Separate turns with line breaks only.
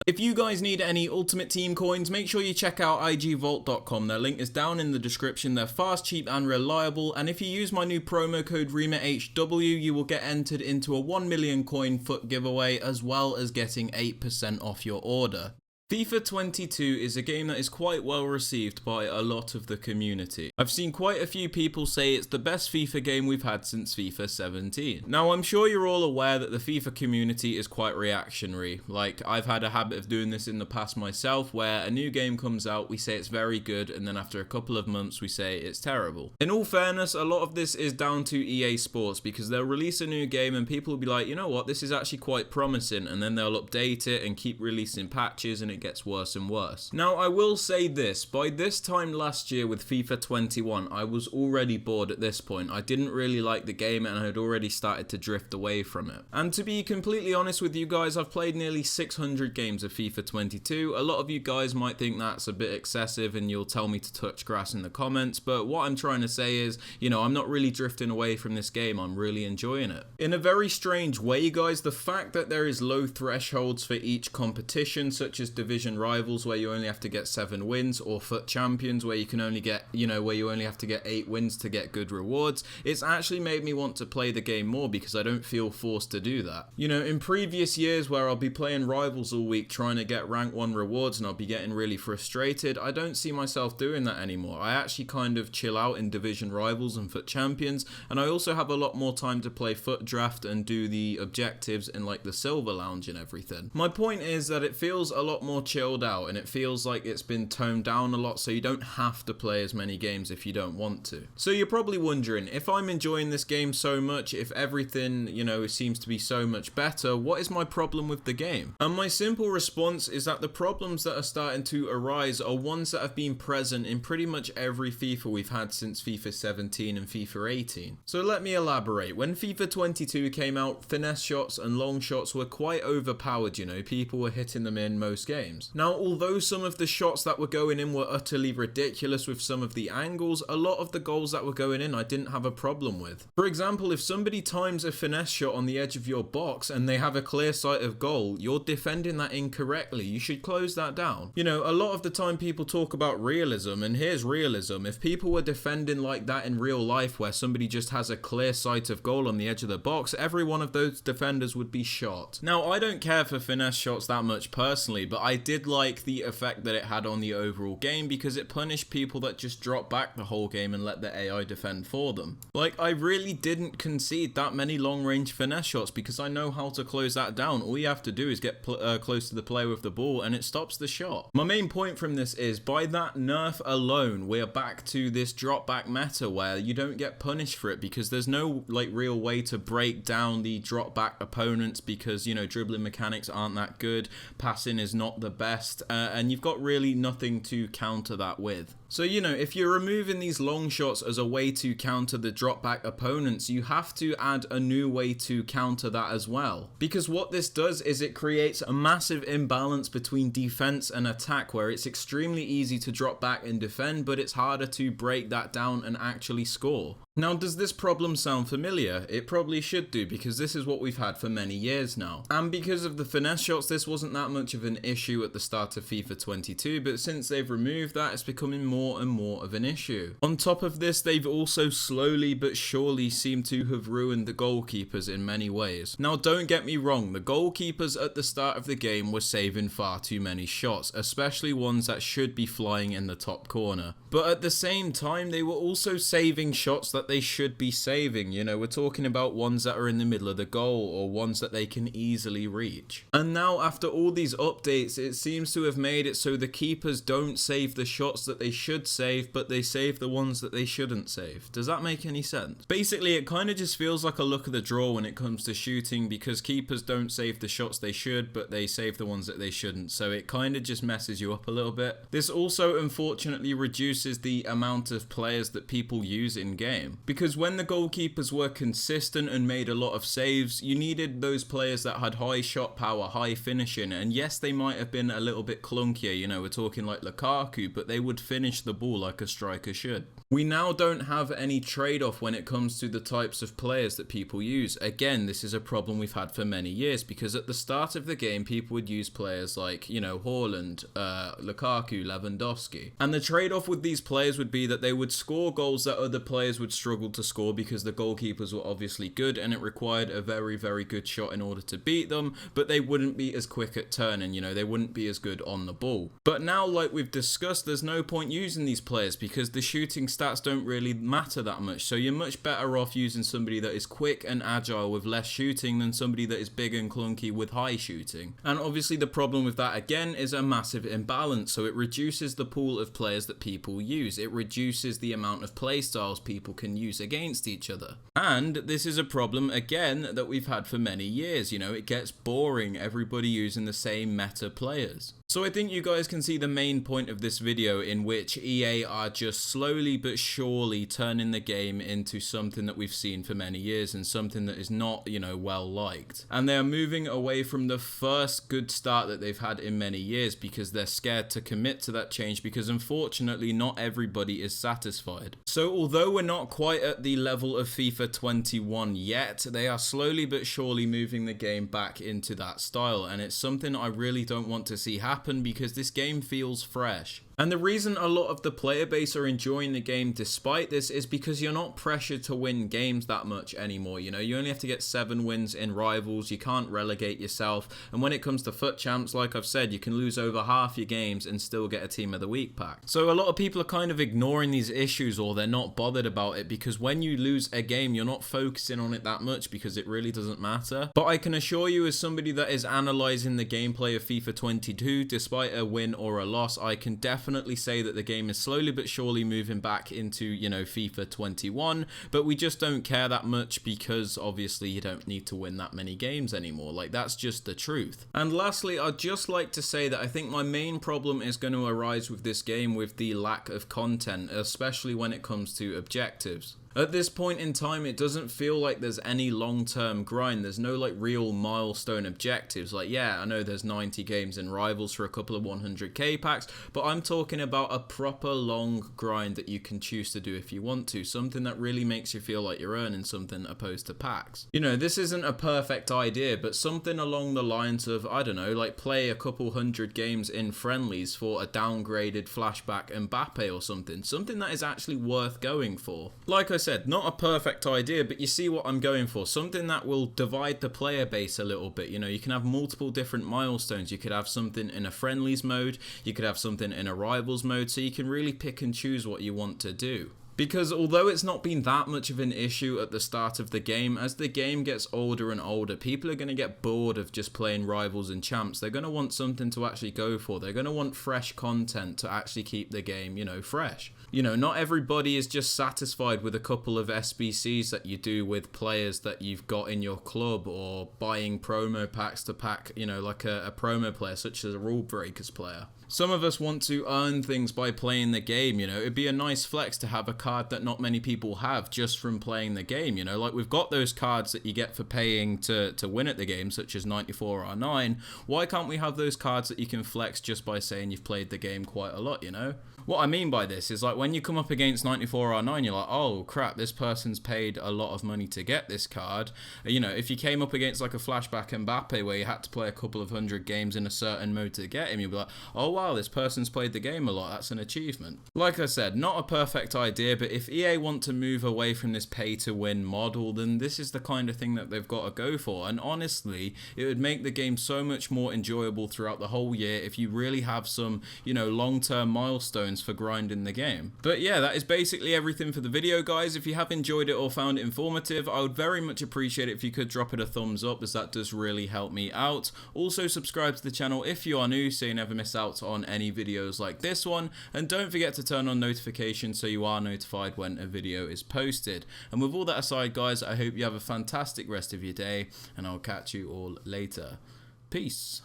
If you guys need any Ultimate Team coins, make sure you check out igvault.com. Their link is down in the description. They're fast, cheap and reliable, and if you use my new promo code REMAHW, you will get entered into a 1 million coin foot giveaway, as well as getting 8% off your order. FIFA 22 is a game that is quite well received by a lot of the community. I've seen quite a few people say it's the best FIFA game we've had since FIFA 17. Now, I'm sure you're all aware that the FIFA community is quite reactionary. Like, I've had a habit of doing this in the past myself, where a new game comes out, we say it's very good, and then after a couple of months we say it's terrible. In all fairness, a lot of this is down to EA Sports, because they'll release a new game and people will be like, you know what, this is actually quite promising, and then they'll update it and keep releasing patches, and it gets worse and worse. Now, I will say this, by this time last year with FIFA 21, I was already bored at this point. I didn't really like the game and I had already started to drift away from it. And to be completely honest with you guys, I've played nearly 600 games of FIFA 22. A lot of you guys might think that's a bit excessive and you'll tell me to touch grass in the comments, but what I'm trying to say is, you know, I'm not really drifting away from this game. I'm really enjoying it. In a very strange way, guys, the fact that there is low thresholds for each competition, such as Division Rivals where you only have to get 7 wins, or Foot Champions where you can only get, where you only have to get 8 wins to get good rewards, it's actually made me want to play the game more because I don't feel forced to do that. You know, in previous years where I'll be playing Rivals all week trying to get rank 1 rewards and I'll be getting really frustrated, I don't see myself doing that anymore. I actually kind of chill out in Division Rivals and Foot Champions, and I also have a lot more time to play Foot Draft and do the objectives in like the Silver Lounge and everything. My point is that it feels a lot more chilled out and it feels like it's been toned down a lot, so you don't have to play as many games if you don't want to. So you're probably wondering, if I'm enjoying this game so much, if everything, seems to be so much better, what is my problem with the game? And my simple response is that the problems that are starting to arise are ones that have been present in pretty much every FIFA we've had since FIFA 17 and FIFA 18. So let me elaborate. When FIFA 22 came out, finesse shots and long shots were quite overpowered, people were hitting them in most games. Now, although some of the shots that were going in were utterly ridiculous with some of the angles, a lot of the goals that were going in I didn't have a problem with. For example, if somebody times a finesse shot on the edge of your box and they have a clear sight of goal, you're defending that incorrectly. You should close that down. A lot of the time people talk about realism, and here's realism. If people were defending like that in real life, where somebody just has a clear sight of goal on the edge of the box, every one of those defenders would be shot. Now, I don't care for finesse shots that much personally, but I did like the effect that it had on the overall game because it punished people that just drop back the whole game and let the AI defend for them. Like, I really didn't concede that many long-range finesse shots because I know how to close that down. All you have to do is get close to the player with the ball and it stops the shot. My main point from this is, by that nerf alone, we're back to this drop back meta where you don't get punished for it because there's no real way to break down the drop back opponents because dribbling mechanics aren't that good, passing is not the best, and you've got really nothing to counter that with. So, if you're removing these long shots as a way to counter the drop back opponents, you have to add a new way to counter that as well. Because what this does is it creates a massive imbalance between defense and attack, where it's extremely easy to drop back and defend, but it's harder to break that down and actually score. Now, does this problem sound familiar? It probably should do, because this is what we've had for many years now. And because of the finesse shots, this wasn't that much of an issue at the start of FIFA 22, but since they've removed that, it's becoming more and more of an issue. On top of this, they've also slowly but surely seemed to have ruined the goalkeepers in many ways. Now, don't get me wrong, the goalkeepers at the start of the game were saving far too many shots, especially ones that should be flying in the top corner. But at the same time, they were also saving shots that they should be saving. We're talking about ones that are in the middle of the goal or ones that they can easily reach. And now, after all these updates, it seems to have made it so the keepers don't save the shots that they should save, but they save the ones that they shouldn't save. Does that make any sense? Basically, it kind of just feels like a luck of the draw when it comes to shooting, because keepers don't save the shots they should, but they save the ones that they shouldn't. So it kind of just messes you up a little bit. This also unfortunately reduces the amount of players that people use in game, because when the goalkeepers were consistent and made a lot of saves, you needed those players that had high shot power, high finishing, and yes, they might have been a little bit clunkier, we're talking like Lukaku, but they would finish the ball like a striker should. We now don't have any trade-off when it comes to the types of players that people use. Again, this is a problem we've had for many years, because at the start of the game, people would use players like, you know, Haaland, Lukaku, Lewandowski. And the trade-off with these players would be that they would score goals that other players would struggle to score, because the goalkeepers were obviously good and it required a very, very good shot in order to beat them, but they wouldn't be as quick at turning, you know, they wouldn't be as good on the ball. But now, like we've discussed, there's no point using these players because the shooting stats don't really matter that much, so you're much better off using somebody that is quick and agile with less shooting than somebody that is big and clunky with high shooting. And obviously the problem with that again is a massive imbalance, so it reduces the pool of players that people use, it reduces the amount of play styles people can use against each other. And this is a problem again that we've had for many years, you know, it gets boring, everybody using the same meta players. So I think you guys can see the main point of this video, in which EA are just slowly but surely turning the game into something that we've seen for many years and something that is not, you know, well liked. And they are moving away from the first good start that they've had in many years because they're scared to commit to that change, because unfortunately not everybody is satisfied. So although we're not quite at the level of FIFA 21 yet, they are slowly but surely moving the game back into that style, and it's something I really don't want to see happen because this game feels fresh. And the reason a lot of the player base are enjoying the game despite this is because you're not pressured to win games that much anymore. You know, you only have to get 7 wins in Rivals, you can't relegate yourself, and when it comes to FUT Champs, like I've said, you can lose over half your games and still get a Team of the Week pack. So a lot of people are kind of ignoring these issues, or they're not bothered about it, because when you lose a game, you're not focusing on it that much because it really doesn't matter. But I can assure you, as somebody that is analysing the gameplay of FIFA 22, despite a win or a loss, I can definitely say that the game is slowly but surely moving back into, you know, FIFA 21, but we just don't care that much because obviously you don't need to win that many games anymore. Like, that's just the truth. And lastly, I'd just like to say that I think my main problem is going to arise with this game with the lack of content, especially when it comes to objectives. At this point in time, it doesn't feel like there's any long-term grind. There's no like real milestone objectives. Like, yeah, I know there's 90 games in Rivals for a couple of 100k packs, but I'm talking about a proper long grind that you can choose to do if you want to. Something that really makes you feel like you're earning something opposed to packs. You know, this isn't a perfect idea, but something along the lines of, I don't know, like play a couple 100 games in friendlies for a downgraded flashback Mbappe or something. Something that is actually worth going for. Like I said, not a perfect idea, but you see what I'm going for. Something that will divide the player base a little bit. You know, you can have multiple different milestones. You could have something in a friendlies mode, you could have something in a rivals mode, so you can really pick and choose what you want to do. Because although it's not been that much of an issue at the start of the game, as the game gets older and older, people are going to get bored of just playing Rivals and Champs. They're going to want something to actually go for. They're going to want fresh content to actually keep the game, you know, fresh. You know, not everybody is just satisfied with a couple of SBCs that you do with players that you've got in your club, or buying promo packs to pack, you know, like a promo player such as a Rule Breakers player. Some of us want to earn things by playing the game, you know. It'd be a nice flex to have a card that not many people have just from playing the game, you know. Like, we've got those cards that you get for paying to win at the game, such as 94R9. Why can't we have those cards that you can flex just by saying you've played the game quite a lot, you know? What I mean by this is, like, when you come up against 94R9, you're like, oh crap, this person's paid a lot of money to get this card. You know, if you came up against like a flashback Mbappe where you had to play a couple of 100 games in a certain mode to get him, you'd be like, oh wow, this person's played the game a lot, that's an achievement. Like I said, not a perfect idea, but if EA want to move away from this pay to win model, then this is the kind of thing that they've got to go for. And honestly, it would make the game so much more enjoyable throughout the whole year if you really have some, you know, long-term milestones for grinding the game. But yeah, that is basically everything for the video, guys. If you have enjoyed it or found it informative, I would very much appreciate it if you could drop it a thumbs up, as that does really help me out. Also, subscribe to the channel if you are new so you never miss out on any videos like this one, and don't forget to turn on notifications so you are notified when a video is posted. And with all that aside, guys, I hope you have a fantastic rest of your day, and I'll catch you all later. Peace.